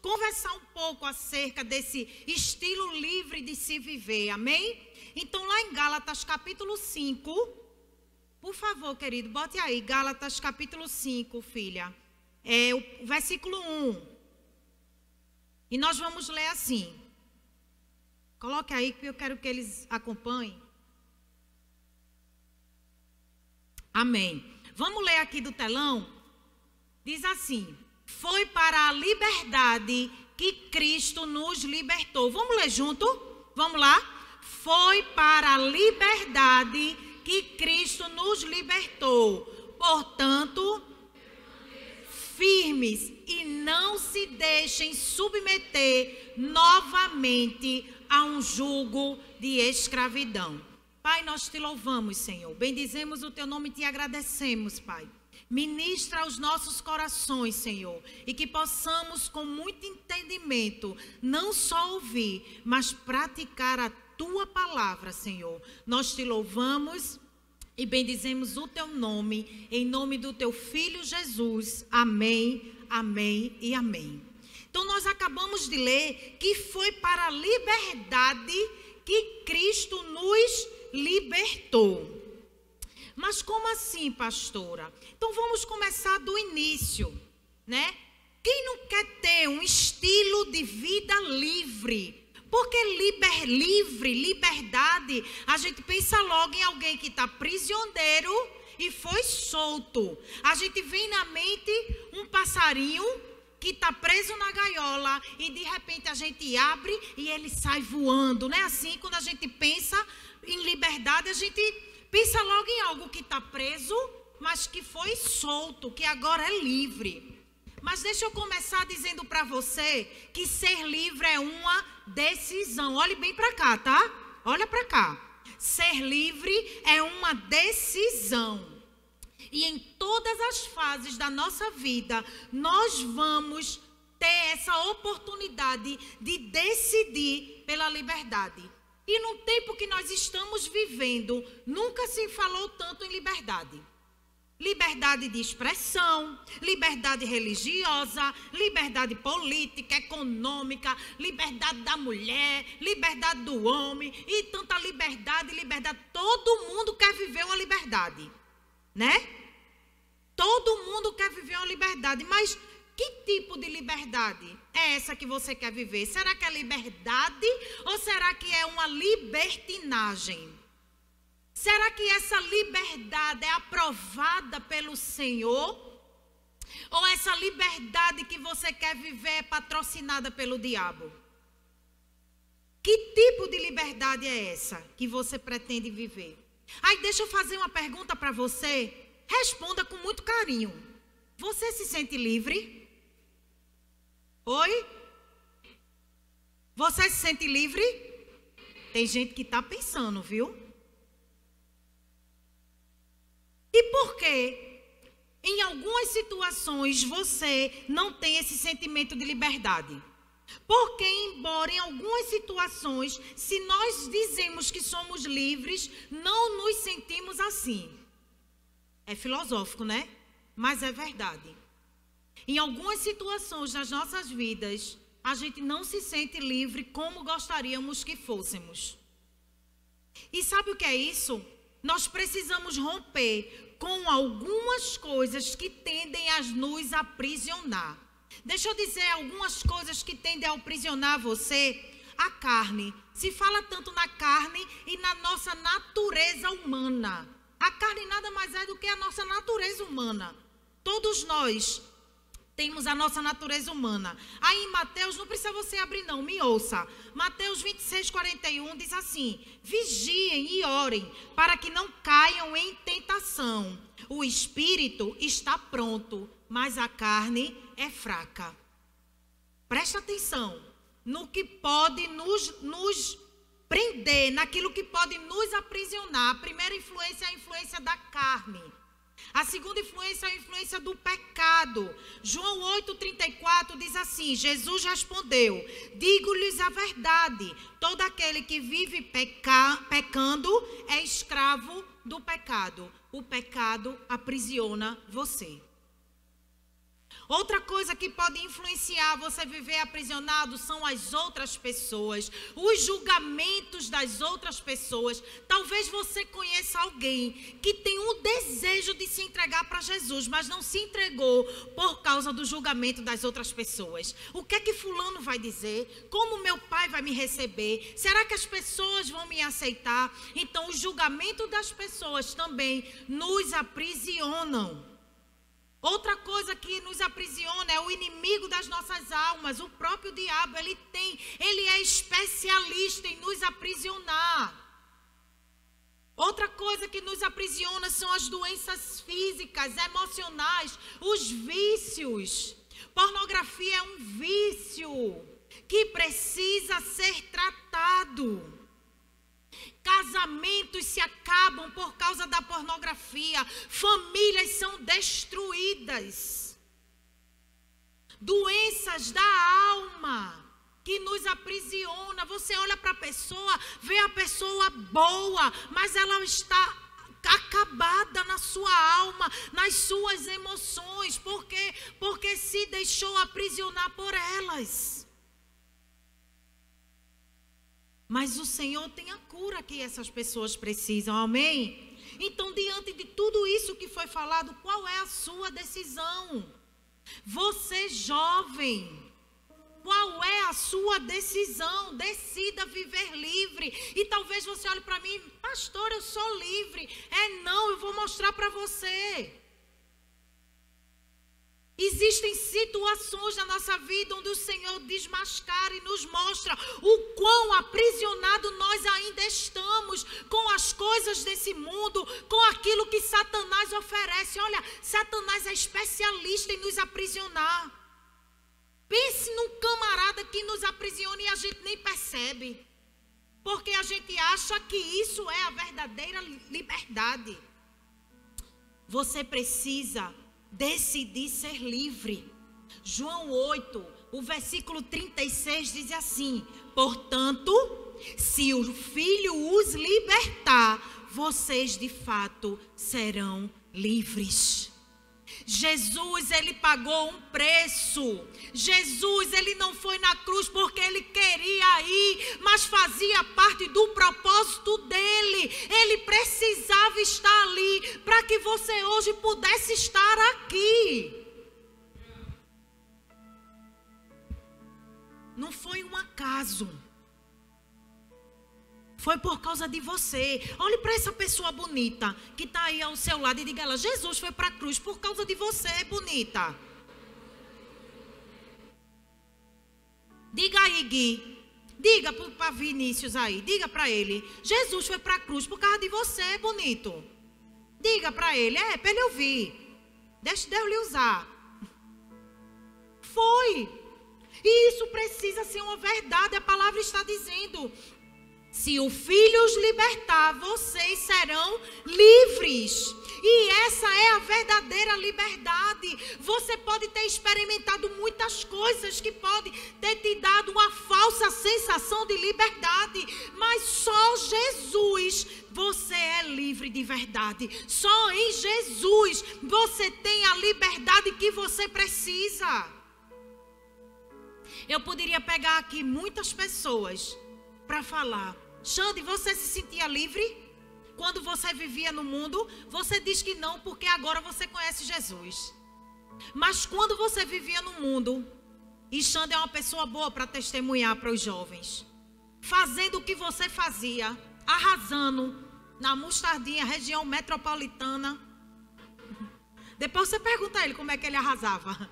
conversar um pouco acerca desse estilo livre de se viver, amém? Então, lá em Gálatas capítulo 5, por favor, querido, bote aí, Gálatas capítulo 5, filha, o versículo 1. E nós vamos ler assim. Coloque aí que eu quero que eles acompanhem. Amém. Vamos ler aqui do telão? Diz assim: foi para a liberdade que Cristo nos libertou. Vamos ler junto? Vamos lá? Foi para a liberdade que Cristo nos libertou. Portanto, firmes e não se deixem submeter novamente a um jugo de escravidão. Pai, nós te louvamos, Senhor. Bendizemos o teu nome e te agradecemos, Pai. Ministra aos nossos corações, Senhor, e que possamos com muito entendimento não só ouvir, mas praticar a tua palavra, Senhor. Nós te louvamos e bendizemos o teu nome, em nome do teu Filho Jesus. Amém, amém e amém. Então nós acabamos de ler que foi para a liberdade que Cristo nos libertou. Mas como assim, pastora? Então vamos começar do início, né? Quem não quer ter um estilo de vida livre? Porque liberdade, a gente pensa logo em alguém que está prisioneiro e foi solto. A gente vem na mente um passarinho que está preso na gaiola e de repente a gente abre e ele sai voando, não é assim? Quando a gente pensa em liberdade, a gente pensa logo em algo que está preso, mas que foi solto, que agora é livre. Mas deixa eu começar dizendo para você que ser livre é uma decisão. Olhe bem para cá, tá? Olha para cá. Ser livre é uma decisão. E em todas as fases da nossa vida, nós vamos ter essa oportunidade de decidir pela liberdade. E no tempo que nós estamos vivendo, nunca se falou tanto em liberdade. Liberdade de expressão, liberdade religiosa, liberdade política, econômica, liberdade da mulher, liberdade do homem e tanta liberdade. Todo mundo quer viver uma liberdade, né? Todo mundo quer viver uma liberdade, mas que tipo de liberdade é essa que você quer viver? Será que é liberdade ou será que é uma libertinagem? Será que essa liberdade é aprovada pelo Senhor? Ou essa liberdade que você quer viver é patrocinada pelo diabo? Que tipo de liberdade é essa que você pretende viver? Aí deixa eu fazer uma pergunta para você. Responda com muito carinho. Você se sente livre? Oi? Você se sente livre? Tem gente que está pensando, viu? E por que em algumas situações você não tem esse sentimento de liberdade? Porque, embora em algumas situações, se nós dizemos que somos livres, não nos sentimos assim. É filosófico, né? Mas é verdade. Em algumas situações das nossas vidas, a gente não se sente livre como gostaríamos que fôssemos. E sabe o que é isso? Nós precisamos romper com algumas coisas que tendem a nos aprisionar. Deixa eu dizer algumas coisas que tendem a aprisionar você. A carne. Se fala tanto na carne e na nossa natureza humana. A carne nada mais é do que a nossa natureza humana. Todos nós temos a nossa natureza humana. Aí em Mateus, não precisa você abrir não, me ouça. Mateus 26:41 diz assim: vigiem e orem para que não caiam em tentação. O espírito está pronto, mas a carne é fraca. Presta atenção no que pode nos prender, naquilo que pode nos aprisionar. A primeira influência é a influência da carne. A segunda influência é a influência do pecado. João 8:34 diz assim: Jesus respondeu: digo-lhes a verdade, todo aquele que vive pecando é escravo do pecado. O pecado aprisiona você. Outra coisa que pode influenciar você viver aprisionado são as outras pessoas, os julgamentos das outras pessoas. Talvez você conheça alguém que tem um desejo de se entregar para Jesus, mas não se entregou por causa do julgamento das outras pessoas. O que é que fulano vai dizer? Como meu pai vai me receber? Será que as pessoas vão me aceitar? Então, o julgamento das pessoas também nos aprisionam. Outra coisa que nos aprisiona é o inimigo das nossas almas, o próprio diabo. Ele é especialista em nos aprisionar. Outra coisa que nos aprisiona são as doenças físicas, emocionais, os vícios. Pornografia é um vício que precisa ser tratado. Casamentos se acabam por causa da pornografia. Famílias são destruídas. Doenças da alma que nos aprisiona. Você olha para a pessoa, vê a pessoa boa, mas ela está acabada na sua alma, nas suas emoções. Por quê? Porque se deixou aprisionar por elas. Mas o Senhor tem a cura que essas pessoas precisam, amém? Então, diante de tudo isso que foi falado, qual é a sua decisão? Você jovem, qual é a sua decisão? Decida viver livre. E talvez você olhe para mim, pastor, eu sou livre. Não, eu vou mostrar para você. Existem situações na nossa vida onde o Senhor desmascara e nos mostra o quão aprisionado nós ainda estamos com as coisas desse mundo, com aquilo que Satanás oferece. Olha, Satanás é especialista em nos aprisionar. Pense num camarada que nos aprisiona e a gente nem percebe, porque a gente acha que isso é a verdadeira liberdade. Você precisa decidir ser livre. João 8, o versículo 36 diz assim: portanto, se o Filho os libertar, vocês de fato serão livres. Jesus, ele pagou um preço. Jesus, ele não foi na cruz porque ele queria ir, mas fazia parte do propósito dele. Ele precisava estar ali para que você hoje pudesse estar aqui. Não foi um acaso. Foi por causa de você. Olhe para essa pessoa bonita que está aí ao seu lado e diga a ela: Jesus foi para a cruz por causa de você, bonita. Diga aí, Gui. Diga para Vinícius aí. Diga para ele: Jesus foi para a cruz por causa de você, bonito. Diga para ele. Para ele ouvir. Deixe Deus lhe usar. Foi. E isso precisa ser uma verdade. A palavra está dizendo: se o Filho os libertar, vocês serão livres. E essa é a verdadeira liberdade. Você pode ter experimentado muitas coisas que podem ter te dado uma falsa sensação de liberdade, mas só Jesus você é livre de verdade. Só em Jesus você tem a liberdade que você precisa. Eu poderia pegar aqui muitas pessoas para falar: Xande, você se sentia livre quando você vivia no mundo? Você diz que não porque agora você conhece Jesus. Mas quando você vivia no mundo, e Xande é uma pessoa boa para testemunhar para os jovens, fazendo o que você fazia, arrasando na Mostardinha, região metropolitana. Depois você pergunta a ele como é que ele arrasava.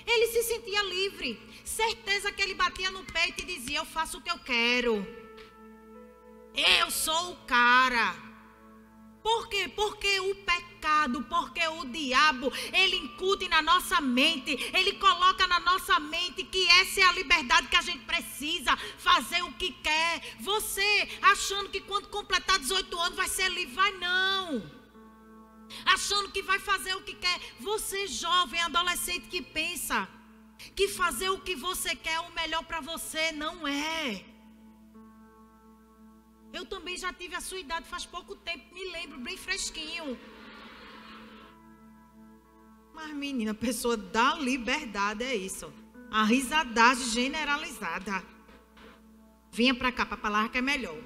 Ele se sentia livre. Certeza que ele batia no peito e dizia: eu faço o que eu quero. Eu sou o cara. Por quê? Porque o pecado, porque o diabo, ele incute na nossa mente, ele coloca na nossa mente que essa é a liberdade que a gente precisa, fazer o que quer. Você achando que quando completar 18 anos vai ser livre, vai não. Achando que vai fazer o que quer. Você jovem, adolescente que pensa que fazer o que você quer é o melhor para você, não é. Eu também já tive a sua idade faz pouco tempo, me lembro bem fresquinho. Mas Mas, menina, pessoa da liberdade é isso. A risadagem generalizada. Vinha para cá, para a palavra que é melhor.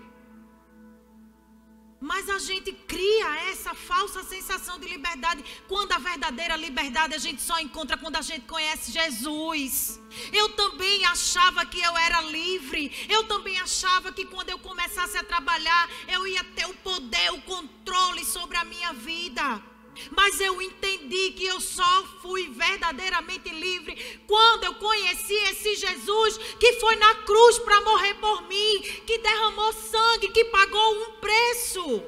Mas a gente cria essa falsa sensação de liberdade, quando a verdadeira liberdade a gente só encontra quando a gente conhece Jesus. Eu também achava que eu era livre. Eu também achava que quando eu começasse a trabalhar, eu ia ter o poder, o controle sobre a minha vida. Mas eu entendi que eu só fui verdadeiramente livre quando eu conheci esse Jesus que foi na cruz para morrer por mim, que derramou sangue, que pagou um preço.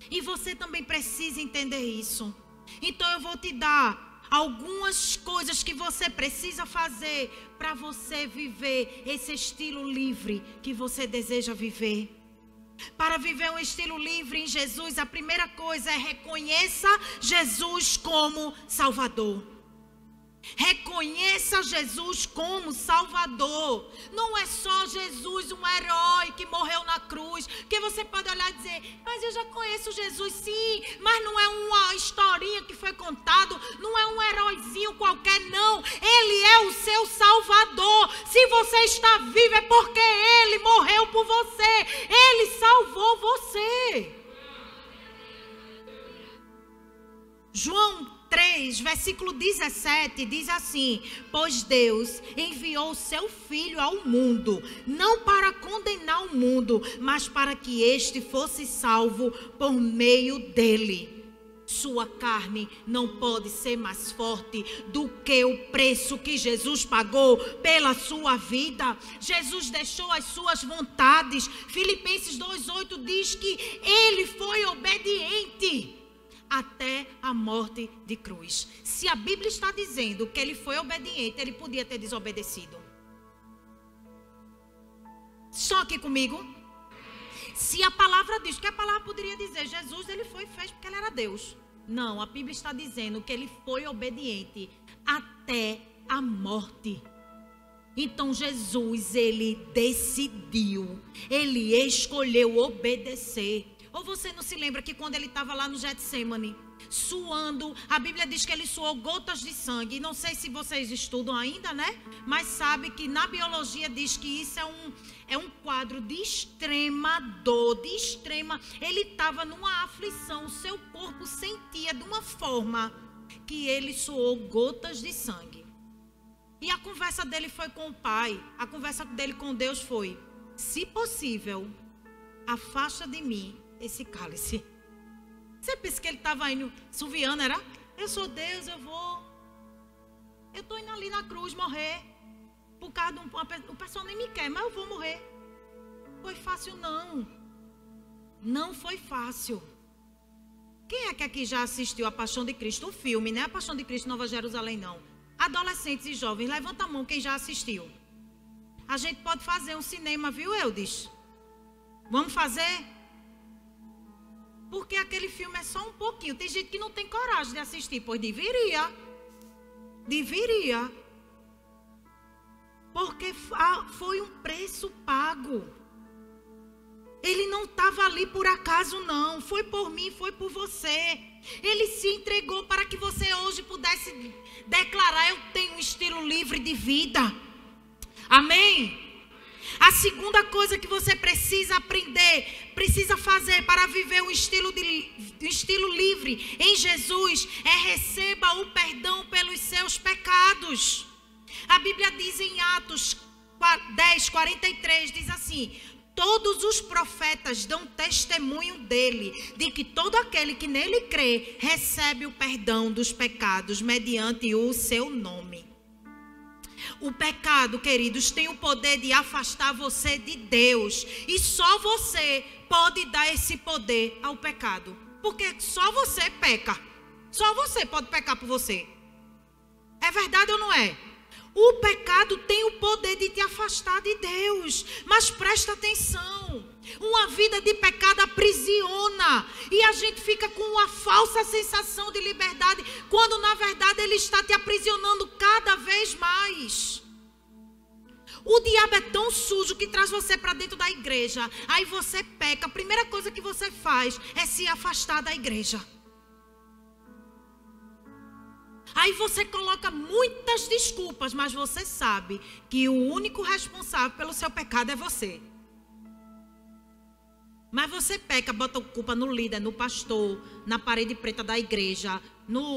E você também precisa entender isso. Então eu vou te dar algumas coisas que você precisa fazer para você viver esse estilo livre que você deseja viver. Para viver um estilo livre em Jesus, a primeira coisa é reconheça Jesus como Salvador. Reconheça Jesus como Salvador. Não é só Jesus um herói que morreu na cruz. Porque você pode olhar e dizer, mas eu já conheço Jesus, sim. Mas não é uma historinha que foi contado. Não é um heróizinho qualquer, não. Ele é o seu Salvador. Se você está vivo é porque Ele morreu por você. Ele salvou você. João 3, versículo 17, diz assim: pois Deus enviou o seu Filho ao mundo, não para condenar o mundo, mas para que este fosse salvo por meio dele. Sua carne não pode ser mais forte do que o preço que Jesus pagou pela sua vida. Jesus deixou as suas vontades. Filipenses 2,8 diz que ele foi obediente até a morte de cruz. Se a Bíblia está dizendo que ele foi obediente, ele podia ter desobedecido. Só aqui comigo. Se a palavra diz, que a palavra poderia dizer, Jesus ele fez porque ele era Deus. Não, a Bíblia está dizendo que ele foi obediente até a morte. Então Jesus, ele decidiu, ele escolheu obedecer. Ou você não se lembra que quando ele estava lá no Getsemane, suando, a Bíblia diz que ele suou gotas de sangue. Não sei se vocês estudam ainda, né? Mas sabe que na biologia diz que isso é um quadro de extrema dor, de extrema... Ele estava numa aflição, o seu corpo sentia de uma forma que ele suou gotas de sangue. E a conversa dele foi com o Pai, a conversa dele com Deus foi: se possível, afasta de mim esse cálice. Você pensa que ele estava indo suviando, era? Eu sou Deus, eu estou indo ali na cruz morrer. Por causa de o pessoal nem me quer, mas eu vou morrer. Foi fácil não. Não foi fácil. Quem é que aqui já assistiu a Paixão de Cristo? O filme, né? A Paixão de Cristo Nova Jerusalém, não. Adolescentes e jovens, levanta a mão quem já assistiu. A gente pode fazer um cinema, viu, Eudes? Vamos fazer? Porque aquele filme é só um pouquinho. Tem gente que não tem coragem de assistir, pois deveria. Deveria. Porque foi um preço pago. Ele não estava ali por acaso, não. Foi por mim, foi por você. Ele se entregou para que você hoje pudesse declarar: eu tenho um estilo livre de vida. Amém? A segunda coisa que você precisa aprender, precisa fazer para viver um estilo livre em Jesus é: receba o perdão pelos seus pecados. A Bíblia diz em Atos 10:43, diz assim: todos os profetas dão testemunho dele, de que todo aquele que nele crê recebe o perdão dos pecados mediante o seu nome. O pecado, queridos, tem o poder de afastar você de Deus. E só você pode dar esse poder ao pecado. Porque só você peca. Só você pode pecar por você. É verdade ou não é? O pecado tem o poder de te afastar de Deus. Mas presta atenção. Uma vida de pecado aprisiona. E a gente fica com uma falsa sensação de liberdade, quando na verdade ele está te aprisionando cada vez mais. O diabo é tão sujo que traz você para dentro da igreja. Aí você peca. A primeira coisa que você faz é se afastar da igreja. Aí você coloca muitas desculpas, mas você sabe que o único responsável pelo seu pecado é você. Mas você peca, bota a culpa no líder, no pastor, na parede preta da igreja,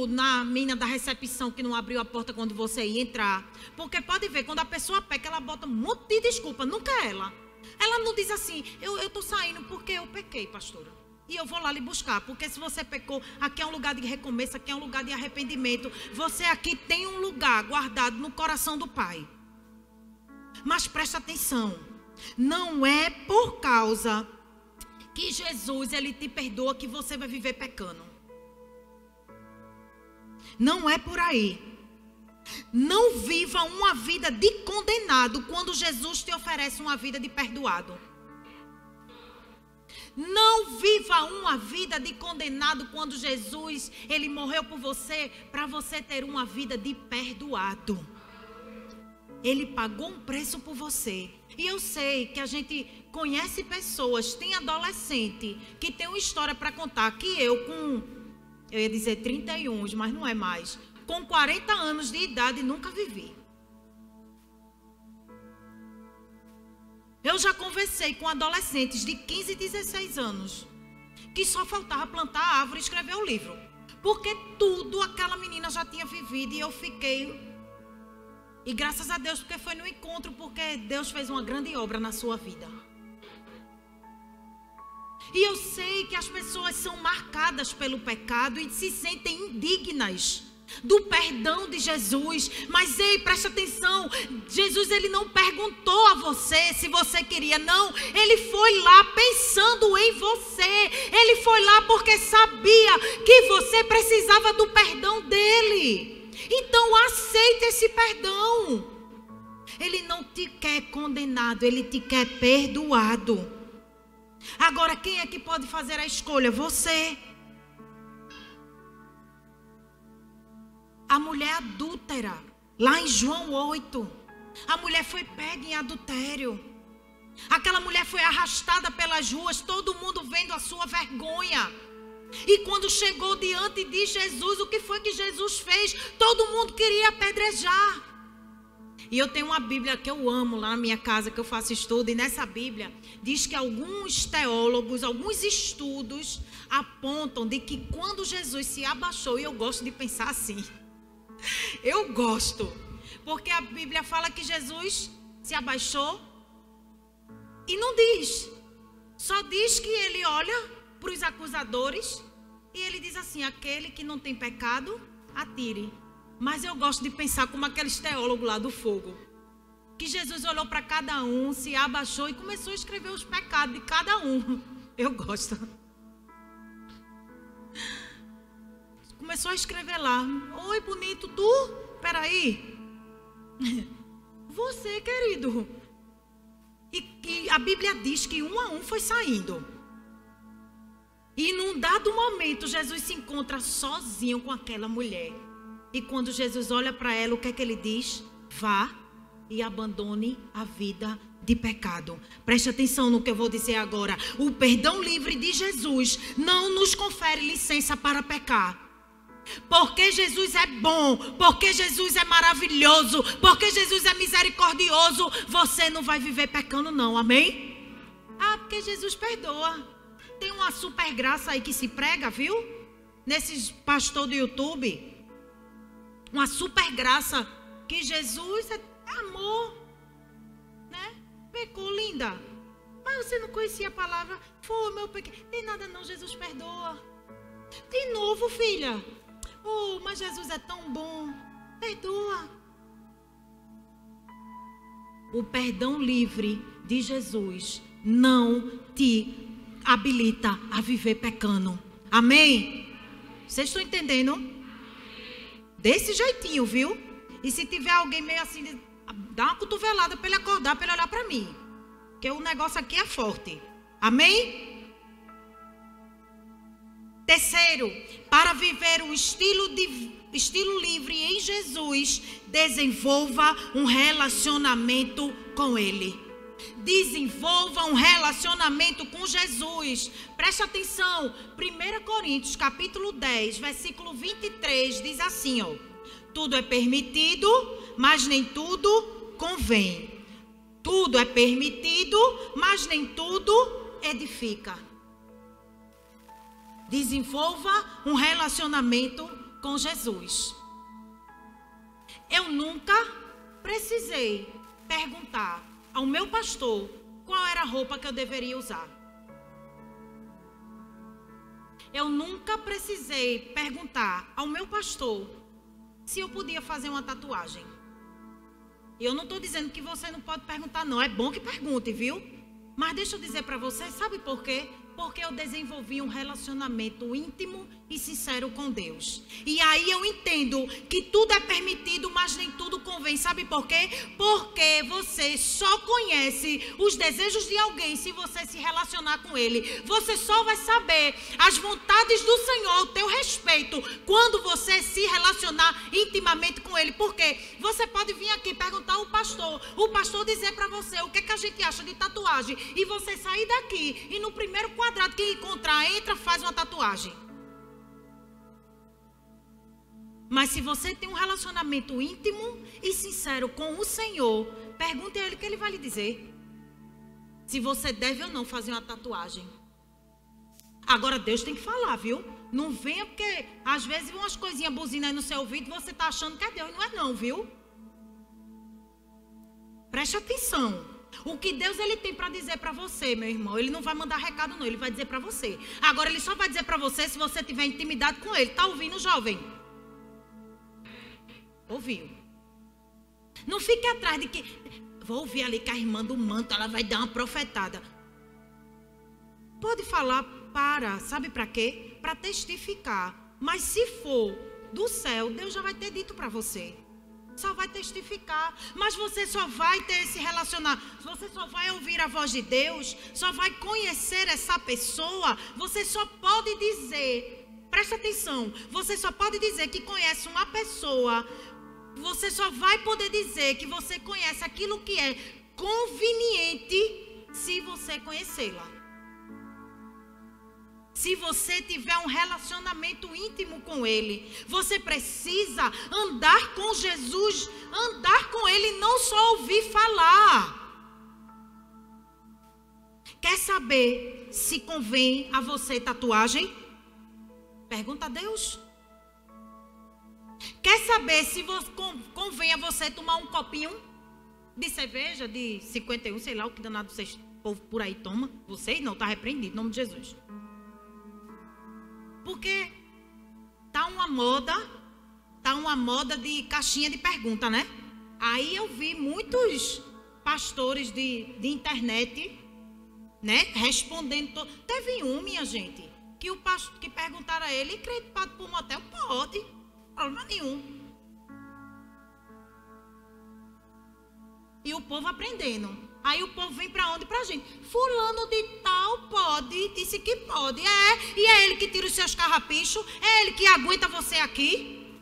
na mina da recepção que não abriu a porta quando você ia entrar. Porque pode ver, quando a pessoa peca, ela bota um monte de desculpa, nunca ela. Ela não diz assim, eu estou saindo porque eu pequei, pastora. E eu vou lá lhe buscar, porque se você pecou, aqui é um lugar de recomeço, aqui é um lugar de arrependimento. Você aqui tem um lugar guardado no coração do Pai. Mas presta atenção, não é por causa que Jesus, ele te perdoa que você vai viver pecando. Não é por aí. Não viva uma vida de condenado quando Jesus te oferece uma vida de perdoado. Não viva uma vida de condenado quando Jesus, ele morreu por você, para você ter uma vida de perdoado. Ele pagou um preço por você. E eu sei que a gente conhece pessoas, tem adolescente que tem uma história para contar, que eu ia dizer 31, mas não é mais, com 40 anos de idade nunca vivi. Eu já conversei com adolescentes de 15 e 16 anos, que só faltava plantar a árvore e escrever o livro. Porque tudo aquela menina já tinha vivido e eu fiquei... E graças a Deus, porque foi no encontro, porque Deus fez uma grande obra na sua vida. E eu sei que as pessoas são marcadas pelo pecado e se sentem indignas do perdão de Jesus. Mas ei, presta atenção, Jesus, ele não perguntou a você se você queria, não. Ele foi lá pensando em você. Ele foi lá porque sabia que você precisava do perdão dele. Então aceite esse perdão. Ele não te quer condenado, ele te quer perdoado. Agora, quem é que pode fazer a escolha? Você. A mulher adúltera, lá em João 8, a mulher foi pega em adultério. Aquela mulher foi arrastada pelas ruas, todo mundo vendo a sua vergonha. E quando chegou diante de Jesus, o que foi que Jesus fez? Todo mundo queria apedrejar. E eu tenho uma Bíblia que eu amo lá na minha casa, que eu faço estudo. E nessa Bíblia diz que alguns teólogos, alguns estudos apontam de que quando Jesus se abaixou, e eu gosto de pensar assim. Eu gosto. Porque a Bíblia fala que Jesus se abaixou e não diz. Só diz que ele olha para os acusadores e ele diz assim: aquele que não tem pecado, atire. Mas eu gosto de pensar como aqueles teólogos lá do fogo, que Jesus olhou para cada um, se abaixou e começou a escrever os pecados de cada um. Eu gosto. Começou a escrever lá: oi, bonito, tu? Peraí. Você, querido. E a Bíblia diz que um a um foi saindo. E num dado momento, Jesus se encontra sozinho com aquela mulher. E quando Jesus olha para ela, o que é que ele diz? Vá e abandone a vida de pecado. Preste atenção no que eu vou dizer agora. O perdão livre de Jesus não nos confere licença para pecar. Porque Jesus é bom, porque Jesus é maravilhoso, porque Jesus é misericordioso, você não vai viver pecando não, amém? Ah, porque Jesus perdoa. Tem uma super graça aí que se prega, viu? Nesses pastor do YouTube. Uma super graça que Jesus é amor, né? Pecou, linda. Mas você não conhecia a palavra? Foi meu pecado. Tem nada não, Jesus perdoa. De novo, filha. Oh, mas Jesus é tão bom. Perdoa. O perdão livre de Jesus não te habilita a viver pecando. Amém? Vocês estão entendendo? Desse jeitinho, viu? E se tiver alguém meio assim, dá uma cotovelada para ele acordar, para ele olhar para mim. Porque o negócio aqui é forte. Amém? Terceiro, para viver um estilo livre em Jesus, desenvolva um relacionamento com Ele. Desenvolva um relacionamento com Jesus. Preste atenção. 1 Coríntios capítulo 10, versículo 23 diz assim, ó: Tudo é permitido, mas nem tudo convém. Tudo é permitido, mas nem tudo edifica. Desenvolva um relacionamento com Jesus. Eu nunca precisei perguntar ao meu pastor qual era a roupa que eu deveria usar. Eu nunca precisei perguntar ao meu pastor se eu podia fazer uma tatuagem. E eu não estou dizendo que você não pode perguntar, não. É bom que pergunte, viu? Mas deixa eu dizer para você, sabe por quê? Porque eu desenvolvi um relacionamento íntimo e sincero com Deus. E aí eu entendo que tudo é permitido, mas nem tudo convém. Sabe por quê? Porque você só conhece os desejos de alguém se você se relacionar com ele. Você só vai saber as vontades do Senhor ao teu respeito quando você se relacionar intimamente com ele. Porque você pode vir aqui perguntar ao pastor, o pastor dizer para você o que é que a gente acha de tatuagem, e você sair daqui e no primeiro quadrado que encontrar, entra, faz uma tatuagem. Mas se você tem um relacionamento íntimo e sincero com o Senhor, pergunte a Ele que Ele vai lhe dizer se você deve ou não fazer uma tatuagem. Agora Deus tem que falar, viu? Não venha porque às vezes umas coisinhas buzinam aí no seu ouvido e você está achando que é Deus. Não é não, viu? Preste atenção. O que Deus ele tem para dizer para você, meu irmão, ele não vai mandar recado não, ele vai dizer para você. Agora ele só vai dizer para você se você tiver intimidade com ele. Tá ouvindo, jovem? Ouviu? Não fique atrás de que vou ouvir ali que a irmã do manto, ela vai dar uma profetada. Pode falar sabe para quê? Para testificar. Mas se for do céu, Deus já vai ter dito para você. Só vai testificar, mas você só vai ter esse relacionamento, você só vai ouvir a voz de Deus, só vai conhecer essa pessoa, você só pode dizer, presta atenção, você só pode dizer que conhece uma pessoa, você só vai poder dizer que você conhece aquilo que é conveniente se você conhecê-la. Se você tiver um relacionamento íntimo com Ele, você precisa andar com Jesus, andar com Ele, não só ouvir falar. Quer saber se convém a você tatuagem? Pergunta a Deus. Quer saber se convém a você tomar um copinho de cerveja de 51, sei lá o que danado vocês, povo por aí toma? Vocês não, está repreendido, em nome de Jesus. Porque tá uma moda de caixinha de pergunta, né? Aí eu vi muitos pastores de internet, né, respondendo. Teve um, minha gente, que perguntaram a ele, acreditado por um motel? Pode, problema nenhum. E o povo aprendendo. Aí o povo vem para onde? Pra gente. Fulano de tal pode, disse que pode. E é ele que tira os seus carrapichos, é ele que aguenta você aqui.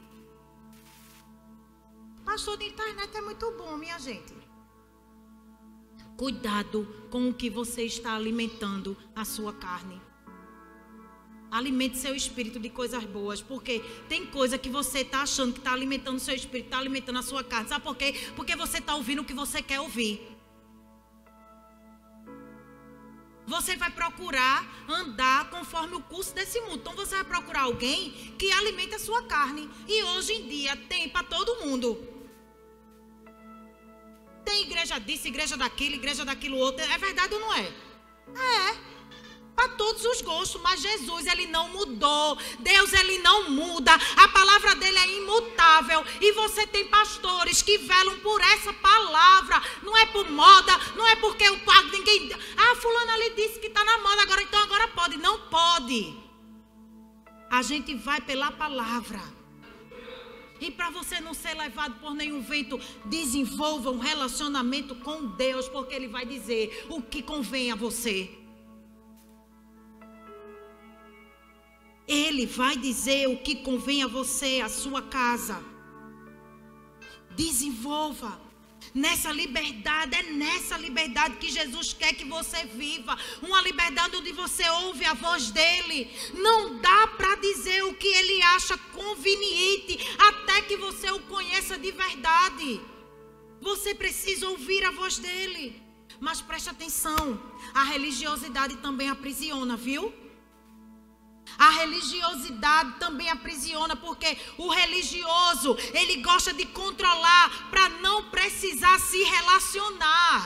Pastor de internet é muito bom, minha gente. Cuidado com o que você está alimentando a sua carne. Alimente seu espírito de coisas boas, porque tem coisa que você está achando que está alimentando o seu espírito, está alimentando a sua carne. Sabe por quê? Porque você está ouvindo o que você quer ouvir. Você vai procurar andar conforme o curso desse mundo. Então você vai procurar alguém que alimente a sua carne. E hoje em dia tem para todo mundo. Tem igreja disso, igreja daquilo outro. É verdade ou não é? É. Para todos os gostos, mas Jesus, ele não mudou. Deus, ele não muda. A palavra dele é imutável. E você tem pastores que velam por essa palavra. Não é por moda, não é porque o padre, ninguém... fulano ali disse que está na moda agora, então agora pode. Não pode. A gente vai pela palavra. E para você não ser levado por nenhum vento, desenvolva um relacionamento com Deus, porque ele vai dizer o que convém a você. Ele vai dizer o que convém a você, a sua casa. Desenvolva Nessa liberdade, é nessa liberdade que Jesus quer que você viva. Uma liberdade onde você ouve a voz dele. Não dá para dizer o que ele acha conveniente até que você o conheça de verdade. Você precisa ouvir a voz dele. Mas preste atenção, a religiosidade também aprisiona, viu? A religiosidade também aprisiona, porque o religioso, ele gosta de controlar para não precisar se relacionar.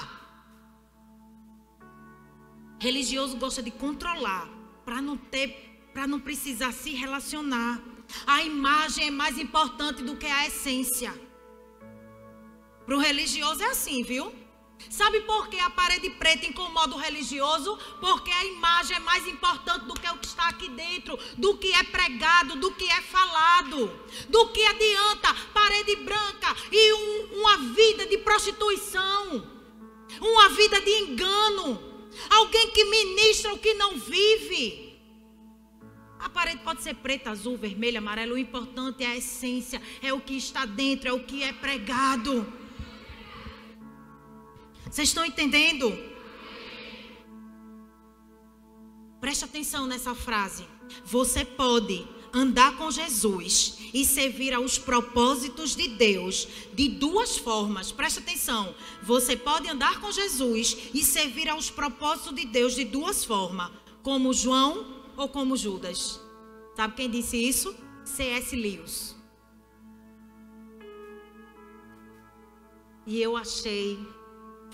Religioso gosta de controlar para não precisar se relacionar. A imagem é mais importante do que a essência. Para o religioso é assim, viu? Sabe por que a parede preta incomoda o religioso? Porque a imagem é mais importante do que o que está aqui dentro, do que é pregado, do que é falado. Do que adianta parede branca e uma vida de prostituição, uma vida de engano, alguém que ministra o que não vive. A parede pode ser preta, azul, vermelha, amarela, o importante é a essência, é o que está dentro, é o que é pregado. Vocês estão entendendo? Preste atenção nessa frase. Você pode andar com Jesus e servir aos propósitos de Deus de duas formas. Preste atenção. Você pode andar com Jesus e servir aos propósitos de Deus de duas formas. Como João ou como Judas. Sabe quem disse isso? C.S. Lewis. E eu achei...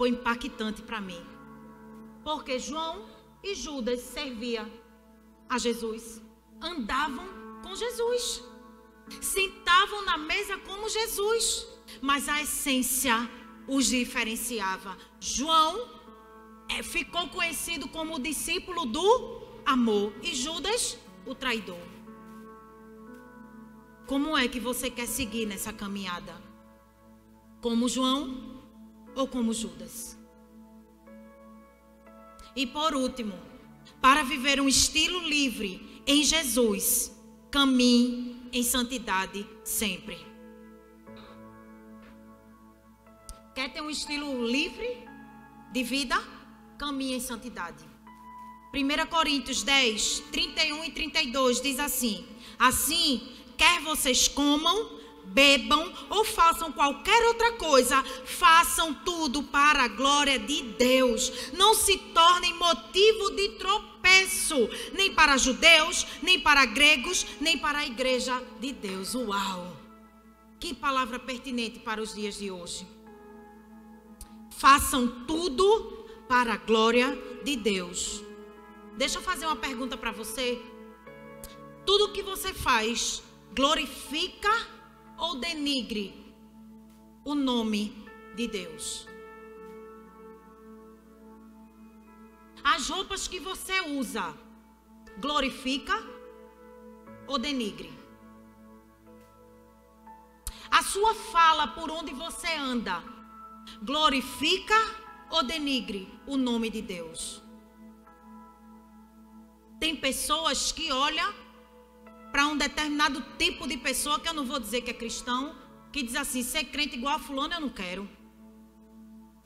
foi impactante para mim. Porque João e Judas serviam a Jesus. Andavam com Jesus. Sentavam na mesa como Jesus. Mas a essência os diferenciava. João ficou conhecido como o discípulo do amor. E Judas, o traidor. Como é que você quer seguir nessa caminhada? Como João ou como Judas? E por último, para viver um estilo livre em Jesus, caminhe em santidade sempre. Quer ter um estilo livre de vida? Caminhe em santidade. 1 Coríntios 10, 31 e 32 diz assim: assim, quer vocês comam, bebam ou façam qualquer outra coisa, façam tudo para a glória de Deus. Não se tornem motivo de tropeço, nem para judeus, nem para gregos, nem para a igreja de Deus. Uau! Que palavra pertinente para os dias de hoje. Façam tudo para a glória de Deus. Deixa eu fazer uma pergunta para você. Tudo que você faz glorifica ou denigre o nome de Deus? As roupas que você usa glorifica ou denigre? A sua fala por onde você anda glorifica ou denigre o nome de Deus? Tem pessoas que olham para um determinado tipo de pessoa, que eu não vou dizer que é cristão, que diz assim: ser crente igual a fulano eu não quero.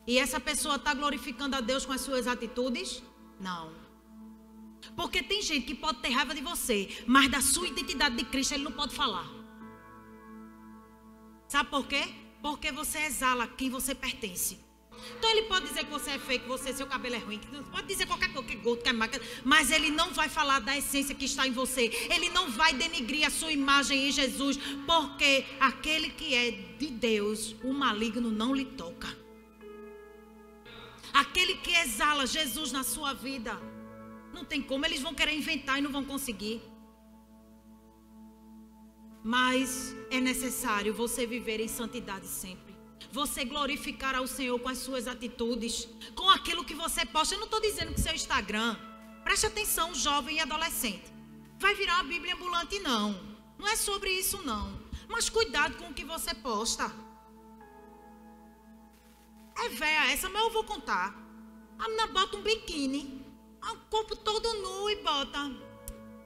E essa pessoa está glorificando a Deus com as suas atitudes? Não. Porque tem gente que pode ter raiva de você, mas da sua identidade de Cristo ele não pode falar. Sabe por quê? Porque você exala quem você pertence. Então ele pode dizer que você é feio, que seu cabelo é ruim, que pode dizer qualquer coisa, que é gordo, que é magro, mas ele não vai falar da essência que está em você. Ele não vai denigrir a sua imagem em Jesus, porque aquele que é de Deus, o maligno não lhe toca. Aquele que exala Jesus na sua vida, não tem como, eles vão querer inventar e não vão conseguir. Mas é necessário você viver em santidade sempre. Você glorificar ao Senhor com as suas atitudes, com aquilo que você posta. Eu não estou dizendo que seu Instagram, preste atenção, jovem e adolescente, vai virar uma Bíblia ambulante, não. Não é sobre isso, não. Mas cuidado com o que você posta. É véia essa, mas eu vou contar. A menina bota um biquíni, o corpo todo nu e bota: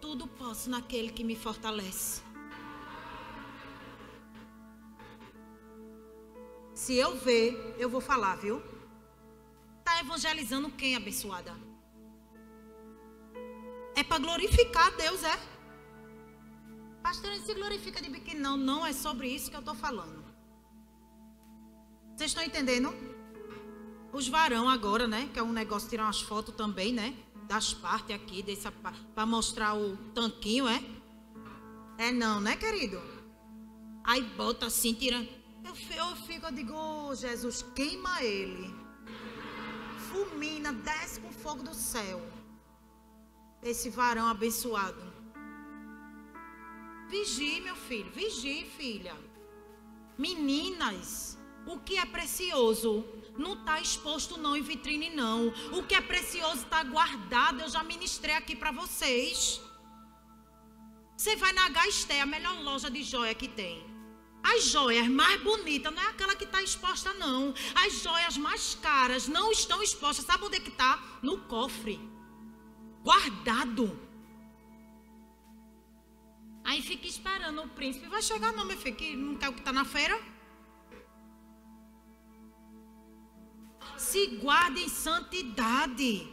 tudo posso naquele que me fortalece. Se eu ver, eu vou falar, viu? Está evangelizando quem, abençoada? É para glorificar a Deus, é? Pastor, ele se glorifica de biquíni. Não, não é sobre isso que eu estou falando. Vocês estão entendendo? Os varão agora, né? Que é um negócio de tirar umas fotos também, né? Das partes aqui, para mostrar o tanquinho, é? É não, né, querido? Aí bota assim, tira. Eu digo, oh, Jesus, queima ele. Fulmina, desce com fogo do céu. Esse varão abençoado. Vigie, meu filho, vigie, filha. Meninas, o que é precioso não está exposto não em vitrine não. O que é precioso está guardado. Eu já ministrei aqui para vocês. Você vai na Gasté, a melhor loja de joia que tem. As joias mais bonitas não é aquela que está exposta não. As joias mais caras não estão expostas. Sabe onde é que está? No cofre. Guardado. Aí fica esperando o príncipe. Vai chegar não, meu filho, que não quer o que está na feira. Se guarde em santidade.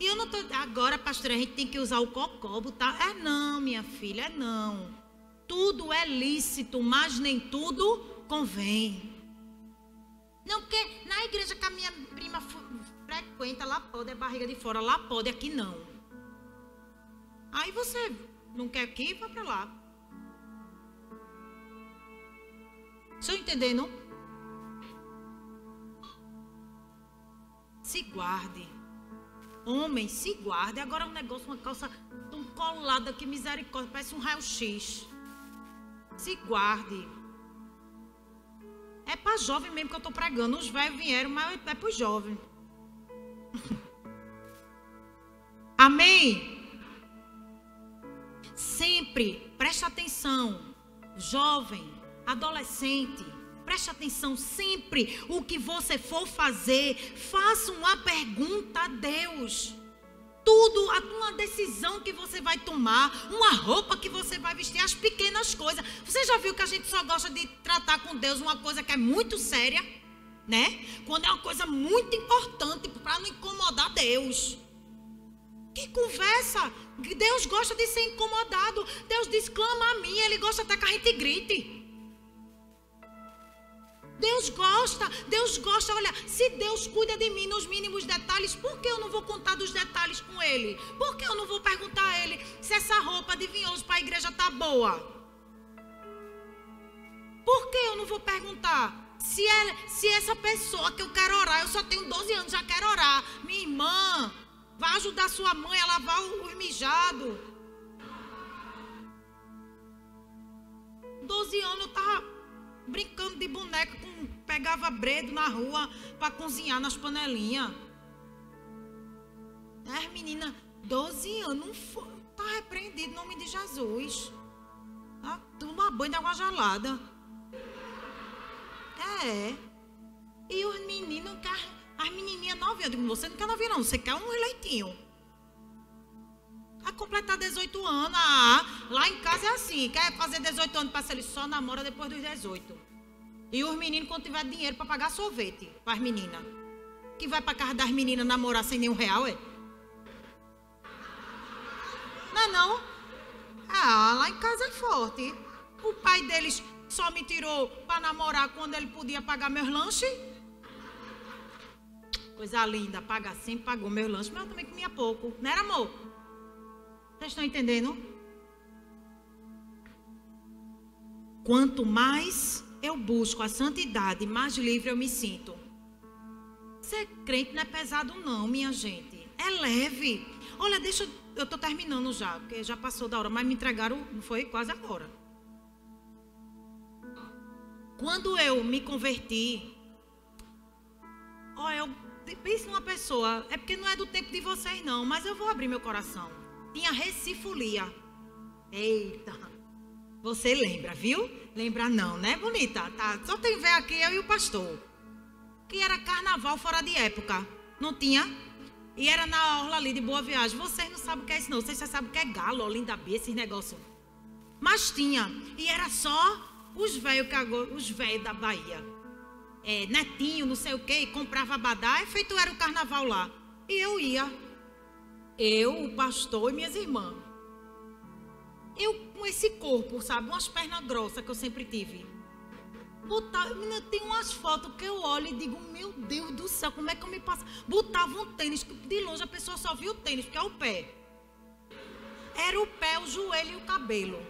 E eu não estou... Agora, pastora, a gente tem que usar o cocó, botar... É não, minha filha, é não. Tudo é lícito, mas nem tudo convém. Não, porque na igreja que a minha prima frequenta, lá pode, é barriga de fora, lá pode, aqui não. Aí você não quer aqui, vai para lá. Estão entendendo? Se guarde. Homem, se guarde. Agora é um negócio, uma calça tão colada, que misericórdia, parece um raio-x. Se guarde. É para jovem mesmo que eu estou pregando. Os velhos vieram, mas é para os jovens. Amém? Sempre, preste atenção. Jovem, adolescente, preste atenção. Sempre o que você for fazer, faça uma pergunta a Deus. Tudo, uma decisão que você vai tomar, uma roupa que você vai vestir, as pequenas coisas. Você já viu que a gente só gosta de tratar com Deus uma coisa que é muito séria, né? Quando é uma coisa muito importante para não incomodar Deus. Que conversa! Deus gosta de ser incomodado. Deus diz, clama a mim. Ele gosta até que a gente grite. Deus gosta, olha, se Deus cuida de mim nos mínimos detalhes, por que eu não vou contar dos detalhes com Ele? Por que eu não vou perguntar a Ele se essa roupa de vinhoso para a igreja está boa? Por que eu não vou perguntar se essa pessoa que eu quero orar, eu só tenho 12 anos, já quero orar, minha irmã, vai ajudar sua mãe a lavar os mijados. 12 anos eu estava brincando de boneca, pegava bredo na rua para cozinhar nas panelinhas. As meninas, 12 anos, está repreendido em nome de Jesus. Tá? Toma banho de água gelada. É. E os meninos, as menininhas novinhas, eu digo, você não quer novinha não, você quer um leitinho. A completar 18 anos, lá em casa é assim, quer fazer 18 anos, passa ele só namora depois dos 18. E os meninos, quando tiver dinheiro para pagar sorvete para as meninas, que vai para casa das meninas namorar sem nenhum real, é? Não é não? Lá em casa é forte. O pai deles só me tirou para namorar quando ele podia pagar meus lanches. Coisa linda, paga sempre, pagou meus lanches, mas eu também comia pouco, não era, amor? Vocês estão entendendo? Quanto mais eu busco a santidade, mais livre eu me sinto. Ser crente não é pesado não, minha gente. É leve. Olha, eu estou terminando já, porque já passou da hora, mas me entregaram, não foi quase agora. Quando eu me converti, eu penso numa pessoa, é porque não é do tempo de vocês não, mas eu vou abrir meu coração. Tinha recifolia. Eita, você lembra, viu? Lembra não, né, bonita? Tá, só tem ver aqui eu e o pastor. Que era carnaval fora de época. Não tinha? E era na orla ali de Boa Viagem. Vocês não sabem o que é isso não. Vocês já sabem o que é galo, Olinda Bia, esses negócios. Mas tinha. E era só os velhos da Bahia. netinho, não sei o quê, e comprava abadá, feito era o carnaval lá. E eu ia. Eu, o pastor e minhas irmãs. Eu com esse corpo, sabe? Umas pernas grossas que eu sempre tive. Menina, tem umas fotos que eu olho e digo, meu Deus do céu, como é que eu me passo? Botava um tênis, que de longe a pessoa só via o tênis, porque é o pé. Era o pé, o joelho e o cabelo.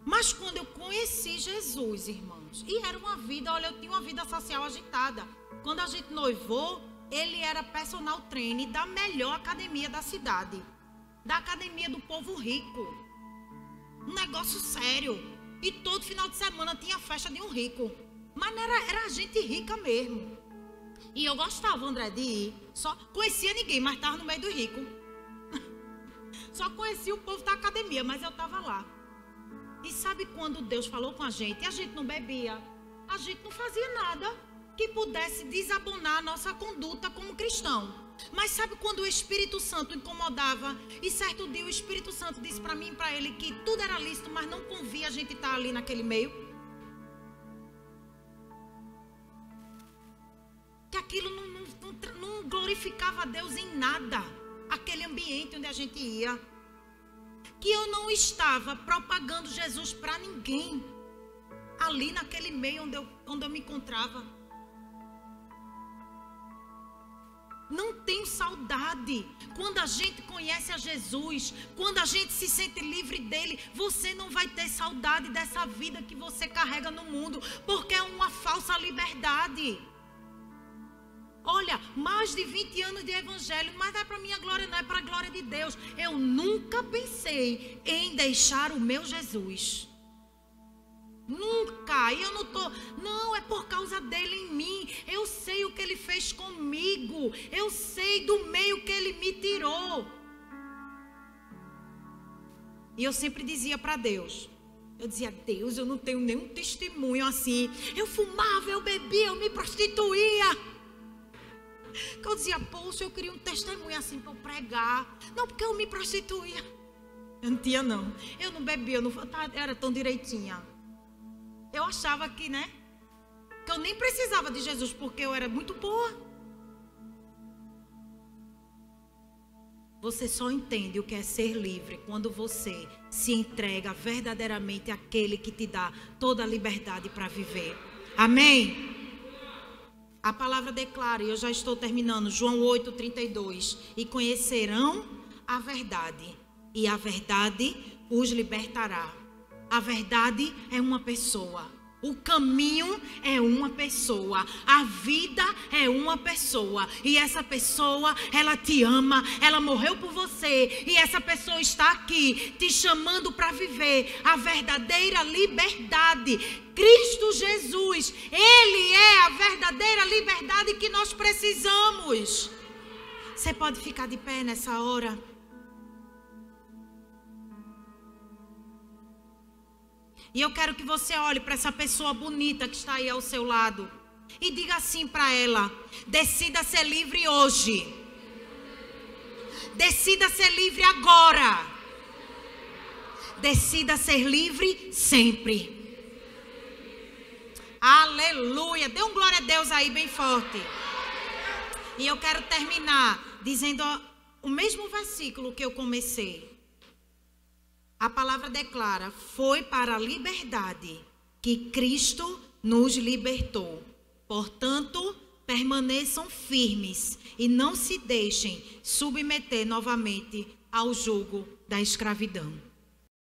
Mas quando eu conheci Jesus, irmãos, e era uma vida, olha, eu tinha uma vida social agitada. Quando a gente noivou, ele era personal trainer da melhor academia da cidade. Da academia do povo rico. Um negócio sério. E todo final de semana tinha festa de um rico. Mas não era gente rica mesmo. E eu gostava, André, de ir. Só conhecia ninguém, mas estava no meio do rico. Só conhecia o povo da academia, mas eu estava lá. E sabe quando Deus falou com a gente não bebia, a gente não fazia nada que pudesse desabonar a nossa conduta como cristão. Mas sabe quando o Espírito Santo incomodava? E certo dia o Espírito Santo disse para mim e para ele que tudo era lícito, mas não convia a gente estar ali naquele meio. Que aquilo não glorificava a Deus em nada. Aquele ambiente onde a gente ia. Que eu não estava propagando Jesus para ninguém. Ali naquele meio onde eu me encontrava. Não tenho saudade. Quando a gente conhece a Jesus, quando a gente se sente livre dele, você não vai ter saudade dessa vida que você carrega no mundo, porque é uma falsa liberdade. Olha, mais de 20 anos de evangelho, mas não é para minha glória, não é para a glória de Deus. Eu nunca pensei em deixar o meu Jesus. Nunca. E eu não, é por causa dele em mim. Eu sei o que ele fez comigo. Eu sei do meio que ele me tirou. E eu sempre dizia para Deus. Eu dizia, Deus, eu não tenho nenhum testemunho assim. Eu fumava, eu bebia, eu me prostituía. Eu dizia, poxa, eu queria um testemunho assim para eu pregar. Não, porque eu me prostituía. Eu não tinha, não. Eu não bebia, eu era tão direitinha. Eu achava que, que eu nem precisava de Jesus, porque eu era muito boa. Você só entende o que é ser livre quando você se entrega verdadeiramente àquele que te dá toda a liberdade para viver. Amém? A palavra declara, e eu já estou terminando, João 8:32. E conhecerão a verdade, e a verdade os libertará. A verdade é uma pessoa. O caminho é uma pessoa. A vida é uma pessoa. E essa pessoa, ela te ama. Ela morreu por você. E essa pessoa está aqui te chamando para viver a verdadeira liberdade. Cristo Jesus, Ele é a verdadeira liberdade que nós precisamos. Você pode ficar de pé nessa hora? E eu quero que você olhe para essa pessoa bonita que está aí ao seu lado e diga assim para ela: decida ser livre hoje. Decida ser livre agora. Decida ser livre sempre. Aleluia. Dê um glória a Deus aí bem forte. E eu quero terminar dizendo o mesmo versículo que eu comecei. A palavra declara, foi para a liberdade que Cristo nos libertou. Portanto, permaneçam firmes e não se deixem submeter novamente ao jugo da escravidão.